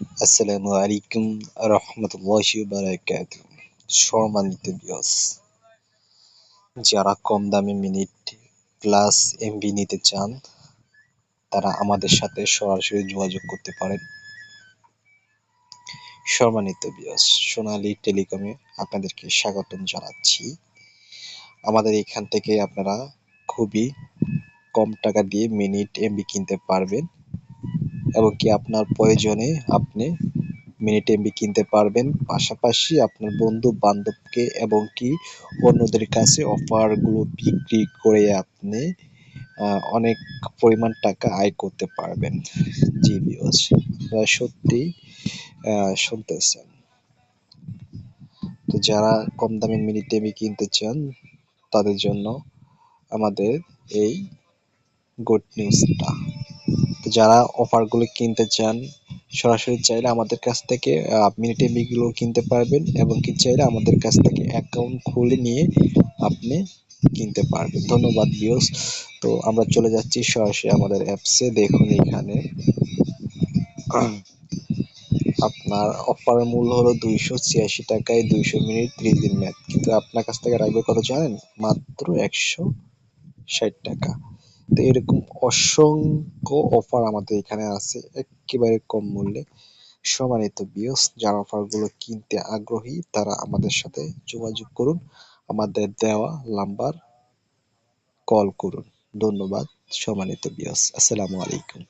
আসসালামু আলাইকুম রহমতুল্লাহি বারাকাতুহু। সম্মানিত ভিউয়ার্স, যারা কম দামে মিনিট প্লাস এমবি নিতে চান তারা আমাদের সাথে সরাসরি যোগাযোগ করতে পারেন। সম্মানিত ভিউয়ার্স, সোনালী টেলিকমে আপনাদেরকে স্বাগতম জানাচ্ছি। আমাদের এখান থেকে আপনারা খুবই কম টাকা দিয়ে মিনিট এমবি কিনতে পারবেন এবং কি আপনার প্রয়োজনে আপনি মিনিট এমবি কিনতে পারবেন, পাশাপাশি আপনার বন্ধু বান্ধবকে এবং কি অন্যদের কাছে অফারগুলো বিক্রি করে আপনি অনেক পরিমাণ টাকা আয় করতে পারবেন। জি ভিউয়ার্স, আপনারা সত্যি শুনতেছেন। তো যারা কম দামে মিনিট এমবি কিনতে চান তাদের জন্য আমাদের এই গুড নিউজটা। তো যারা অফারগুলো কিনতে চান সরাসরি চাইলে আমাদের কাছ থেকে মিনিট এমবি গুলো কিনতে পারবেন এবং কি চাইলে আমাদের কাছ থেকে অ্যাকাউন্ট খুলে নিয়ে আপনি কিনতে পারবেন। ধন্যবাদ ভিউয়ার্স। তো আমরা চলে যাচ্ছি সরাসরি আমাদের অ্যাপসে। দেখুন এখানে আপনার অফারের মূল্য হলো 286 টাকায় 200 মিনিট 30 দিন মেয়াদ, কিন্তু আপনার কাছ থেকে রাখবে কত জানেন? মাত্র 160 টাকা। তো এরকম অসংখ্য অফার আমাদের এখানে আছে একেবারে কম মূল্যে। সম্মানিত ভিউয়ার্স, যারা অফারগুলো কিনতে আগ্রহী তারা আমাদের সাথে যোগাযোগ করুন, আমাদের দেওয়া নাম্বার কল করুন। ধন্যবাদ সম্মানিত ভিউয়ার্স, আসসালামু আলাইকুম।